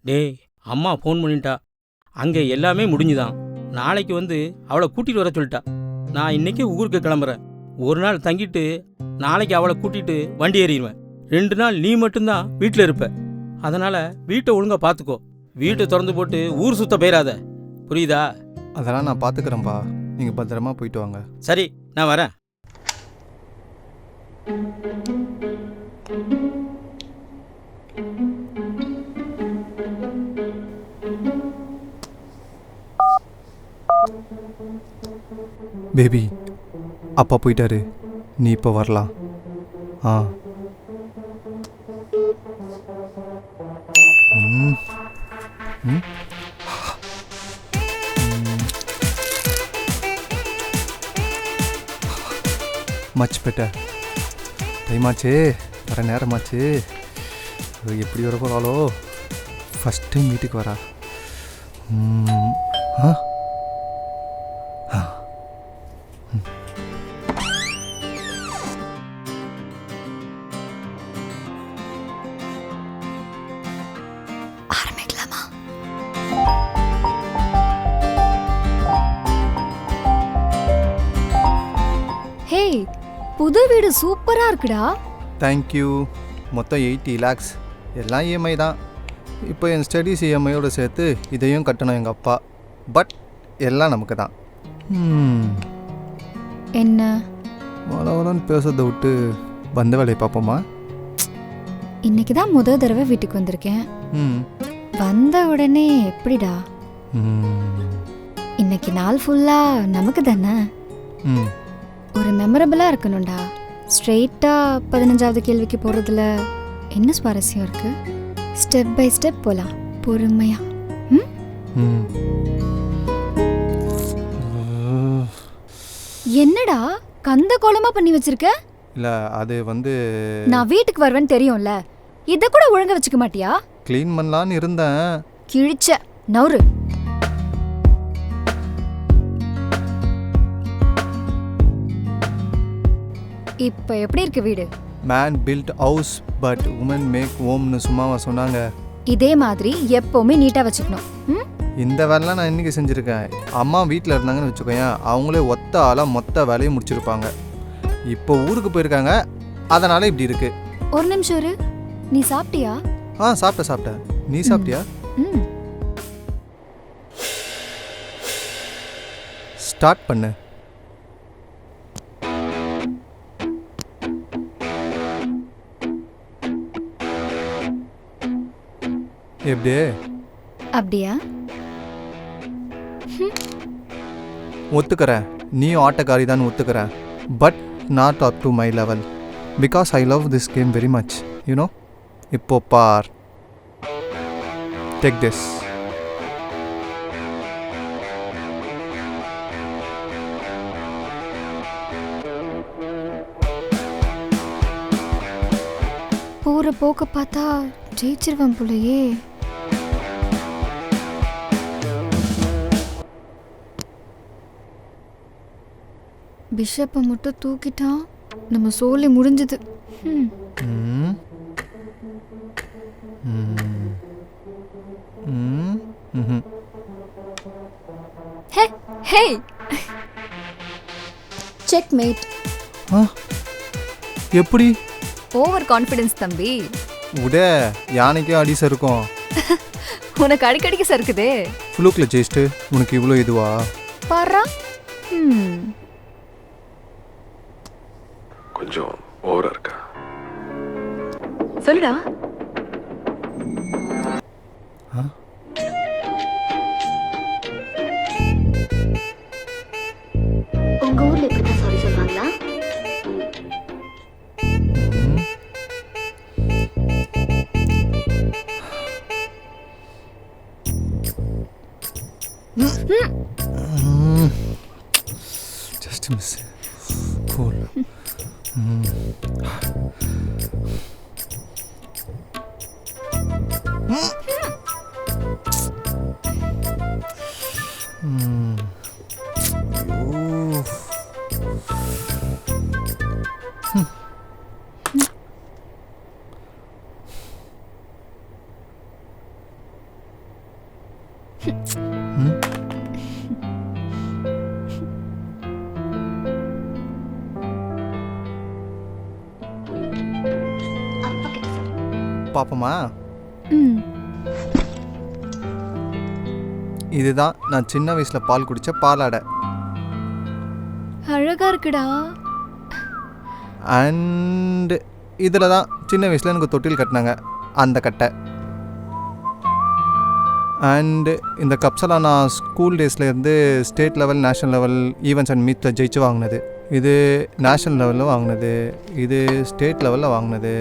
டேய், அம்மா ஃபோன் பண்ணிட்டா. அங்கே எல்லாமே முடிஞ்சுதான். நாளைக்கு வந்து அவளை கூட்டிகிட்டு வர சொல்லிட்டா. நான் இன்னைக்கே ஊருக்கு கிளம்புறேன். ஒரு நாள் தங்கிட்டு நாளைக்கு அவளை கூட்டிகிட்டு வண்டி ஏறிடுவேன். 2 நாள் நீ மட்டும்தான் வீட்டில் இருப்ப. அதனால் வீட்டை ஒழுங்காக பார்த்துக்கோ. வீட்டை திறந்து போட்டு ஊர் சுத்த போயிடாத, புரியுதா? அதெல்லாம் நான் பார்த்துக்கிறேன்ப்பா. நீங்கள் பத்திரமா போயிட்டு வாங்க. சரி, நான் வரேன். பேபி, அப்பா போயிட்டாரு. நீ இப்போ வரலாம். ஆ. ம் ம் மச் பெட்டர். டைமாச்சு, வர நேரமாச்சு. எப்படி வர போகிறாளோ? ஃபஸ்ட் டைம் வீட்டுக்கு வரா. ஆ ஆரம்பிக்கலாமா? ஹே, புது வீடு சூப்பரா இருக்குடா. தேங்க்யூ. மொத்தம் 80 lakhs. எல்லாம் இஎம்ஐ தான். இப்போ என் ஸ்டடீஸ் இஎம்ஐயோடு சேர்த்து இதையும் கட்டணும் எங்கள் அப்பா. பட் எல்லாம் நமக்கு தான். என்ன வளவலன்னு பேசுறதை விட்டு வந்த வேலையை பார்ப்போமா? இன்னைக்கு தான் முதல் தடவை வீட்டுக்கு வந்திருக்கேன். வந்த உடனே எப்படிடா? இன்னைக்கு நாள் ஃபுல்லா நமக்கு தானே. ஒரு மெமரபிளா இருக்கணும்டா. ஸ்ட்ரெயிட்டா 15வது கேள்விக்கு போறதுல என்ன சுவாரஸ்யம் இருக்கு? ஸ்டெப் பை ஸ்டெப் போலாம், பொறுமையா. என்னடா கந்த கோலமா பண்ணி வச்சிருக்க? இல்லை, அது வந்து நான் வீட்டுக்கு வருவேன்னு தெரியும்ல, இத கூட ஒழுங்கா வச்சுக்க மாட்டியா? க்ளீன் பண்ணலான்னு இருந்தேன். கிழிச்ச நவுரு. இப்ப எப்படி இருக்கு வீடு? Man build house but woman make ஹோம்னு சும்மாவா சொன்னாங்க? இதே மாதிரி எப்பவுமே நீட்டா வச்சுக்கணும். இந்த வேலைலாம் நான் இன்னைக்கு செஞ்சுருக்கேன். அம்மா வீட்டில் இருந்தாங்கன்னு வச்சுக்கோயேன், அவங்களே ஒத்த ஆளாக மொத்த வேலையும் முடிச்சிருப்பாங்க. இப்போ ஊருக்கு போயிருக்காங்க, அதனால இப்படி இருக்கு. ஒரு நிமிஷம் இரு. நீ சாப்பிட்டியா? சாப்பிட்டேன். நீ சாப்பிட்டியா? ஸ்டார்ட் பண்ணு. எப்படி? அப்படியா? ஒத்துக்கிறேன், நீ ஆட்டக்காரி தான் ஒத்துக்கிறேன். But not up to my level. Because I love this game very much, you know. இப்போ பார், டேக் திஸ். போற போக்க பார்த்தா ஜெயிச்சிருவான் போலயே. பிஷப்பை மட்டும் தூக்கிட்டான், நம்ம சோலி முடிஞ்சது. ஹே, செக் மேட். எப்படி? ஓவர் கான்ஃபிடன்ஸ் தம்பி. உட யானைக்கே அடி சறுக்கும். உனக்கு அடிக்கடிக்கு சறுக்குதே. ஃப்ளூக்ல ஜெயிச்சிட்டு உனக்கு இவ்வளோ இதுவா? பாரா. கொஞ்சம் ஓவரா இருக்கா? சொல்லுடா. உங்க ஊர்ல இப்படி சாரி சொல்றாங்களா? Just a miss. Cool. ம் பாப்போமா? ம் இதுதான் நான் சின்ன வயசில் பால் குடித்த பாலாடை. அழகா இருக்குடா. அண்டு இதில் தான் சின்ன வயசில் எனக்கு தொட்டில் கட்டினாங்க, அந்த கட்டை. அண்டு இந்த கப்ஸெல்லாம் நான் ஸ்கூல் டேஸ்லேருந்து state level, national level events and மீட்டில் ஜெயிச்சு வாங்கினது. இது நேஷ்னல் லெவலில் வாங்கினது, இது ஸ்டேட் லெவலில் வாங்கினது,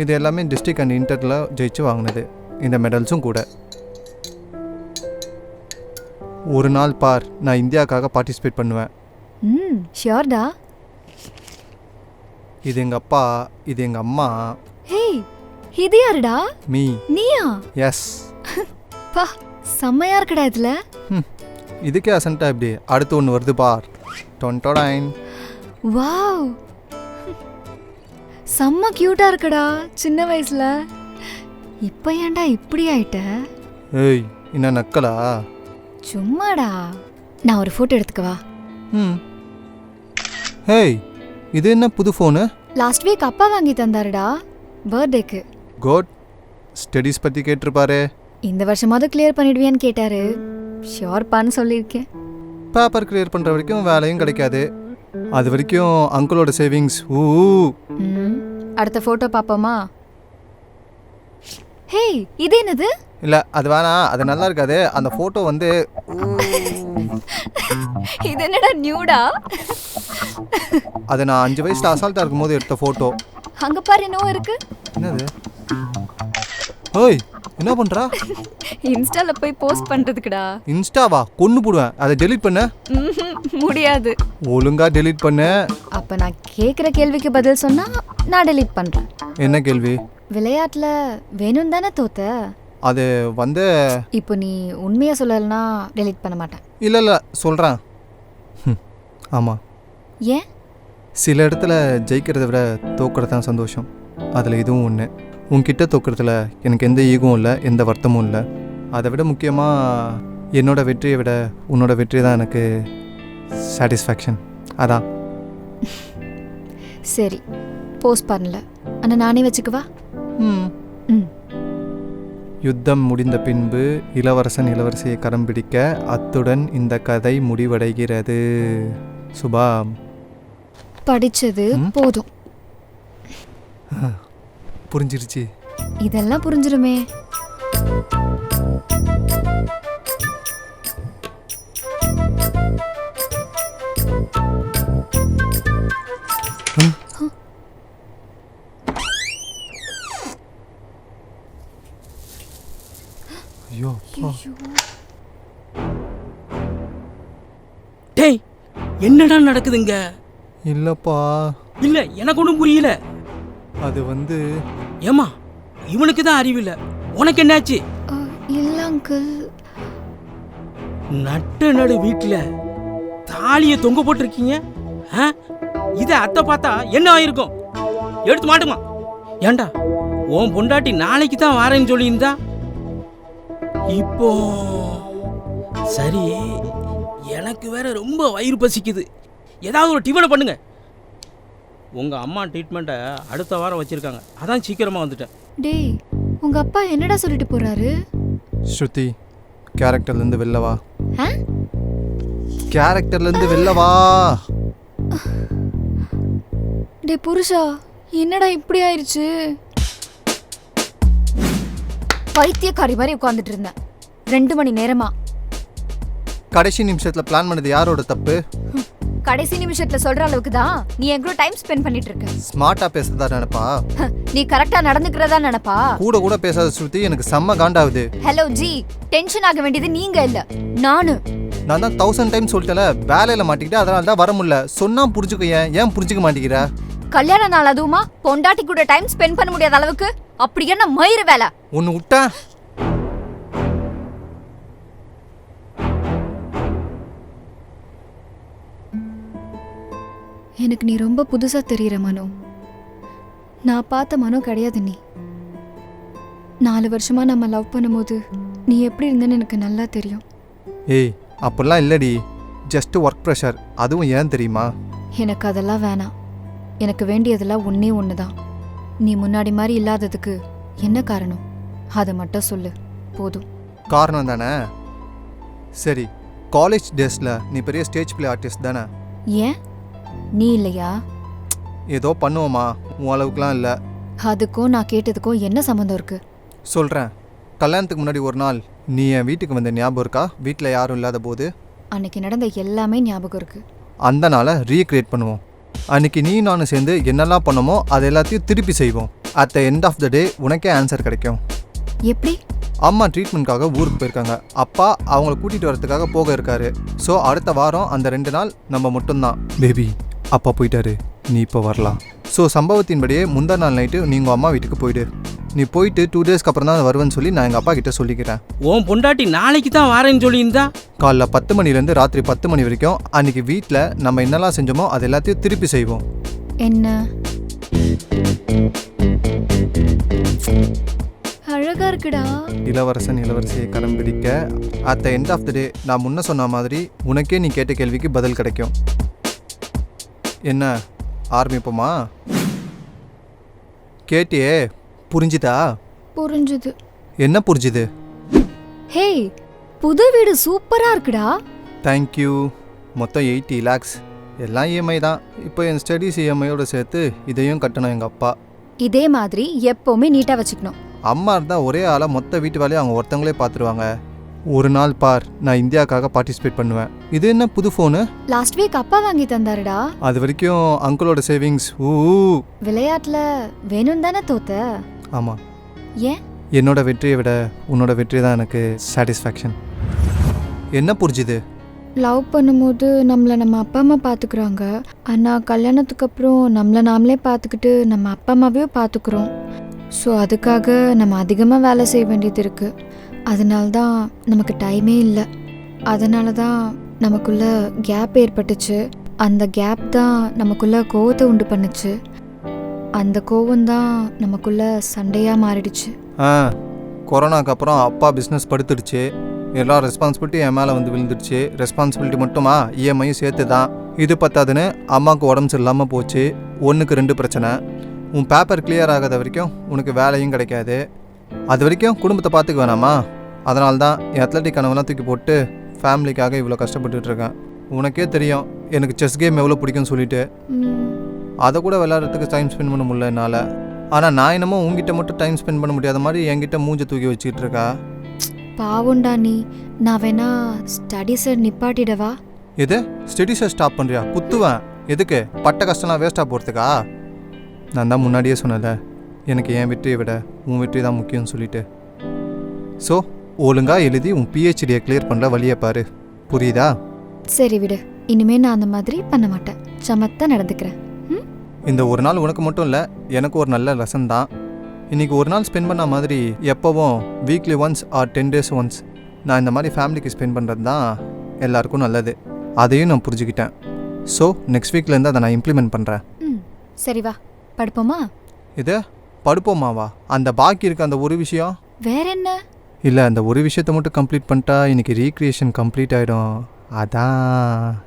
இது எல்லாமே டிஸ்ட்ரிக்ட் அண்ட் இன்டரில் ஜெயிச்சு வாங்கினது. இந்த மெடல்ஸும் கூட. ஒரு நாள் பார், நான் இந்தியாவுக்காக பார்ட்டிசிபேட் பண்ணுவேன். ம் ஷியோர்டா. இது எங்கள் அப்பா, இது எங்கள் அம்மா. ஹேய், இது யாருடா? மீ. நீயா? எஸ். பா, செம்மையா இருக்குடா இதுல. இதுக்கே அசன்ட்டா இப்படி. அடுத்து ஒன்று வருது பார். டொன்டோடைன். வாவ், செம்ம கியூட்டா இருக்குடா சின்ன வயசுல. இப்போ ஏன்டா இப்படி ஆயிட்ட? ஏய், என்ன நக்கலா? சும்மாடா. நான் ஒரு ஃபோட்டோ எடுத்துக்கவா? ஹேய், இது என்ன புது ஃபோனு? லாஸ்ட் வீக் அப்பா வாங்கி தந்தாருடா பர்த்டேக்கு. குட். ஸ்டடீஸ் பற்றி கேட்டிருப்பாரு. இந்த வருஷமாவது கிளியர் பண்ணிடுவியான்னு கேட்டாரு. ஷியோர்ப்பான்னு சொல்லியிருக்கேன். பேப்பர் கிளியர் பண்ணுற வரைக்கும் வேலையும் கிடைக்காது. அது வரைக்கும் அங்கிளோட சேவிங்ஸ். அடுத்த ஃபோட்டோ பார்ப்போமா? ஹேய், இது என்னது? இல்லை, அது வேணாம், அது நல்லா இருக்காது. அந்த ஃபோட்டோ வந்து இது என்னடா நியூடா? அது நான் 5 வயசில் அசால்ட்டாக இருக்கும்போது எடுத்த ஃபோட்டோ. அங்க பாரு, இன்னும் இருக்கு. என்னது? ஓய், என்ன பண்ணுறா? இன்ஸ்டால போய் போஸ்ட் பண்றதுக்குடா. இன்ஸ்டாவா? கொன்னு போடுவேன். அதை டெலீட் பண்ண முடியாது. ஒழுங்கா டெலீட் பண்ணு. அப்ப நான் கேக்குற கேள்விக்கு பதில் சொன்னா நான் டெலீட் பண்றேன். என்ன கேள்வி? விளையாட்டுல வேணும் தானே தோத்த? அது வந்து இப்போ நீ உண்மையா சொல்லலனா டெலீட் பண்ண மாட்டேன். இல்லை இல்லை சொல்கிறேன். ஆமாம். ஏன்? சில இடத்துல ஜெயிக்கிறத விட தோக்கிறது தான் சந்தோஷம். அதில் இதுவும் ஒன்று. உன்கிட்ட தோக்கிறதுல எனக்கு எந்த ஈகவும் இல்லை, எந்த வருத்தமும் இல்லை. அதை விட முக்கியமாக என்னோட வெற்றியை விட உன்னோட வெற்றி தான் எனக்கு சாட்டிஸ்ஃபேக்ஷன். அதான். சரி, போஸ்ட் பண்ணல. ஆனால் நானே வச்சுக்குவா? ம். யுத்தம் முடிந்த பின்பு இளவரசன் இளவரசியை கரம் பிடிக்க, அத்துடன் இந்த கதை முடிவடைகிறது. சுபா, படிச்சது போதும். புரிஞ்சிருச்சு. இதெல்லாம் புரிஞ்சிருமே. ஐயோ, டேய், என்னடா நடக்குதுங்க? இல்லப்பா, இல்ல, எனக்கு ஒன்றும் புரியல. அது வந்து ஏமா, இவனுக்கு தான் அறிவில்லை, உனக்கு என்னாச்சு? இல்ல அங்கிள். நட்டு நடு வீட்டுல தாலிய தொங்க போட்டிருக்கீங்க. இத அத்தை பார்த்தா என்ன ஆயிருக்கும்? எடுத்து மாட்டுமா? ஏண்டா, உன் பொண்டாட்டி நாளைக்கு தான் வாரேன்னு சொல்லியிருந்தா, இப்போ சரி, எனக்கு வேற ரொம்ப வயிறு பசிக்குது. ஏதாவது ஒரு டிஃபனை பண்ணுங்க. உங்க அம்மா ட்ரீட்மெண்ட்டை அடுத்த வாரம் வச்சிருக்காங்க, அதான் சீக்கிரமா வந்துட்டேன். டேய், உங்க அப்பா என்னடா சொல்லிட்டு போறாரு? ஸ்ருதி, கேரக்டர்லேருந்து வெளில வா. கேரக்டர்லேருந்து வெளில வா. டேய் புருஷா, என்னடா இப்படி ஆயிடுச்சு? பைத்தியக்காரி மாதிரி உட்காந்துட்டு இருந்தேன் 2 மணி நேரமா. கடைசி நிமிஷத்தில் பிளான் பண்ணது யாரோட தப்பு? கடைசி நிமிஷத்துல சொல்ற அளவுக்கு தான் நீ என் கூட டைம் ஸ்பெண்ட் பண்ணிட்டு இருக்க. ஸ்மார்ட்டா பேசுறதா நினைப்பா? நீ கரெக்டா நடந்துக்கிறதா நினைப்பா? கூட பேசாத ஸ்ருதி, எனக்கு செம்ம காண்டாகுது. ஹலோ ஜி, டென்ஷன் ஆக வேண்டியது நீங்க இல்ல, நானு. நான் தான் 1000 டைம் சொல்லிட்டல, வேலையில மாட்டிக்கிட்டு அதனால தான் வர முடியல. சொன்னா புரிஞ்சுக்க, ஏன் புரிஞ்சுக்க மாட்டேங்கிற? கல்யாண நாள் அதுவுமா பொண்டாட்டி கூட டைம் ஸ்பெண்ட் பண்ண முடியாத அளவுக்கு அப்படி என்ன மயிறு வேலை? ஒன்னு விட்டா எனக்கு நீ ரொம்ப புதுசா தெரியற மனோ. நான் பார்த்த மனோ கிடையாது நீ. 4 வருஷமா நம்ம லவ் பண்ணும்போது நீ எப்படி இருந்தேன்னு எனக்கு நல்லா தெரியும். ஏய் அப்படிலாம் இல்லடி, ஜஸ்ட் ஒர்க் ப்ரெஷர். அதுவும் ஏன் தெரியுமா? எனக்கு அதெல்லாம் வேணாம். எனக்கு வேண்டியதெல்லாம் ஒன்றே ஒன்று தான். நீ முன்னாடி மாதிரி இல்லாததுக்கு என்ன காரணம் அதை மட்டும் சொல்லு போதும். காரணம் தானே? சரி, காலேஜ் டேஸில் நீ பெரிய ஸ்டேஜ் பிளே ஆர்டிஸ்ட் தானே? ஏன் நீ இல்லையா? ஏதோ பண்ணுவோமா, உன் அளவுக்குலாம் இல்லை. அதுக்கும் நான் கேட்டதுக்கும் என்ன சம்மந்தம் இருக்கு? சொல்கிறேன். கல்யாணத்துக்கு முன்னாடி ஒரு நாள் நீ என் வீட்டுக்கு வந்த ஞாபகம் இருக்கா? வீட்டில் யாரும் இல்லாத போது. அன்னைக்கு நடந்த எல்லாமே ஞாபகம் இருக்கு. அந்த நாளை ரீக்ரியேட் பண்ணுவோம். அன்றைக்கி நீ நானும் சேர்ந்து என்னெல்லாம் பண்ணோமோ அது எல்லாத்தையும் திருப்பி செய்வோம். At the end of the day உனக்கே ஆன்சர் கிடைக்கும். எப்படி? அம்மா ட்ரீட்மெண்ட்காக ஊருக்கு போயிருக்காங்க. அப்பா அவங்கள கூட்டிகிட்டு வரதுக்காக போக இருக்காரு. ஸோ அடுத்த வாரம் அந்த 2 நாள் நம்ம மட்டும்தான். பேபி அப்பா போயிட்டாரு, நீ இப்போ வரலாம். ஸோ சம்பவத்தின்படியே முந்தா நாள் நைட்டு நீ உங்கள் அம்மா வீட்டுக்கு போயிடு. நீ போயிட்டு 2 டேஸ்க்கு அப்புறம் தான் வருவேன்னு சொல்லி நான் எங்கள் அப்பா கிட்ட சொல்லிக்கிறேன். உன் பொண்டாட்டி நாளைக்கு தான் வாரேன்னு சொல்லியிருந்தா. காலைல 10 மணிலேருந்து ராத்திரி 10 மணி வரைக்கும் அன்றைக்கி வீட்டில் நம்ம என்னெல்லாம் செஞ்சோமோ அது எல்லாத்தையும் திருப்பி செய்வோம். என்ன அழகா இருக்குடா. இளவரசன் இளவரசியை கரம் பிடிக்க at the end of the day நான் முன்ன சொன்ன மாதிரி உனக்கே நீ கேட்ட கேள்விக்கு பதில் கிடைக்கும். என்ன ஆரம்பிப்போமா? கேட்டியே, புரிஞ்சுதா? புரிஞ்சுது. என்ன புரிஞ்சுது? ஹே, புது வீடு சூப்பரா இருக்குடா. தேங்க்யூ. மொத்தம் 80 lakhs. எல்லாம் இஎம்ஐ தான். இப்போ என் ஸ்டடீஸ் இஎம்ஐயோடு சேர்த்து இதையும் கட்டணும் எங்கள் அப்பா. இதே மாதிரி எப்பவுமே நீட்டா வச்சுக்கணும். அம்மா இருந்தால் ஒரே ஆளாக மொத்த வீட்டு வேலையை அவங்க ஒருத்தவங்களே பார்த்துருவாங்க. ஒரு நாள் பார், நான் இந்தியாவுக்காக பார்ட்டிசிபேட் பண்ணுவேன். இது என்ன புது ஃபோனு? லாஸ்ட் வீக் அப்பா வாங்கி தந்தாருடா. அது வரைக்கும் அங்கிளோட சேவிங்ஸ். விளையாட்டுல வேணும் தானே தோத்த. ஆமாம். ஏன்? என்னோட வெற்றியை விட உன்னோட வெற்றி தான் எனக்கு சாட்டிஸ்ஃபேக்ஷன். என்ன புரிஞ்சுது? லவ் பண்ணும்போது நம்மளை நம்ம அப்பா அம்மா பார்த்துக்குறாங்க. ஆனால் கல்யாணத்துக்கு அப்புறம் நம்மளை நாமளே பார்த்துக்கிட்டு நம்ம அப்பா அம்மாவையும் பார்த்துக்குறோம். ஸோ அதுக்காக நம்ம அதிகமாக வேலை செய்ய வேண்டியது இருக்குது. அதனால தான் நமக்கு டைமே இல்லை. அதனால தான் நமக்குள்ள கேப் ஏற்பட்டுச்சு. அந்த கேப் தான் நமக்குள்ள கோவத்தை உண்டு பண்ணுச்சு. அந்த கோவம்தான் நமக்குள்ள சண்டையாக மாறிடுச்சு. கொரோனாக்கு அப்புறம் அப்பா பிஸ்னஸ் படுத்துடுச்சு. எல்லா ரெஸ்பான்சிபிலிட்டி என் மேலே வந்து விழுந்துடுச்சு. ரெஸ்பான்சிபிலிட்டி மட்டுமா, இஎம்ஐயும் சேர்த்து தான். இது பத்தாதுன்னு அம்மாவுக்கு உடம்பு சரியில்லாமல் போச்சு. 1க்கு 2 பிரச்சனை. உன் பேப்பர் கிளியர் ஆகாத வரைக்கும் உனக்கு வேலையும் கிடைக்காது. அது வரைக்கும் குடும்பத்தை பார்த்துக்க வேணாமா? அதனால தான் என் அத்லட்டிக் கனவெல்லாம் தூக்கி போட்டு ஃபேமிலிக்காக இவ்வளோ கஷ்டப்பட்டுட்டு இருக்கேன். உனக்கே தெரியும் எனக்கு செஸ் கேம் எவ்வளோ பிடிக்கும்னு சொல்லிட்டு. அதை கூட விளையாடுறதுக்கு டைம் ஸ்பெண்ட் பண்ண முடியல என்னால். ஆனால் நான் என்னமோ உங்ககிட்ட மட்டும் டைம் ஸ்பெண்ட் பண்ண முடியாத மாதிரி என்கிட்ட மூஞ்ச தூக்கி வச்சுக்கிட்டு இருக்கா. பாவுண்டா நீ. நான் வேணா ஸ்டடீஸை நிப்பாட்டிடவா? எது ஸ்டடீஸை ஸ்டாப் பண்ணுறியா? குத்துவேன். எதுக்கு? பட்ட கஷ்டம்லாம் வேஸ்ட்டாக போகிறதுக்கா? நான் தான் முன்னாடியே சொன்னல, எனக்கு என் வெற்றியை விட உன் வெற்றி தான் முக்கியம்னு சொல்லிட்டு. ஸோ ஒழுங்காக எழுதி உன் பிஹெச்டியை கிளியர் பண்ணுற வழியை பாரு. புரியுதா? சரி விடு, இனிமேல் நான் அந்த மாதிரி பண்ண மாட்டேன். சமத்தான் நடந்துக்கிறேன். இந்த ஒரு நாள் உனக்கு மட்டும் இல்லை, எனக்கு ஒரு நல்ல லெசன் தான். இன்றைக்கி ஒரு நாள் ஸ்பெண்ட் பண்ண மாதிரி எப்போவும் weekly once or 10 days once நான் இந்த மாதிரி ஃபேமிலிக்கு ஸ்பெண்ட் பண்ணுறது தான் எல்லாருக்கும் நல்லது. அதையும் நான் புரிஞ்சுக்கிட்டேன். ஸோ நெக்ஸ்ட் வீக்லேருந்து அதை நான் இம்ப்ளிமெண்ட் பண்ணுறேன். சரி வா படுப்போமா? இது படுப்போமாவா? அந்த பாக்கி இருக்க அந்த ஒரு விஷயம் வேற என்ன? இல்லை, அந்த ஒரு விஷயத்தை மட்டும் கம்ப்ளீட் பண்ணிட்டா இன்றைக்கி ரீக்ரியேஷன் கம்ப்ளீட் ஆகிடும். அதான்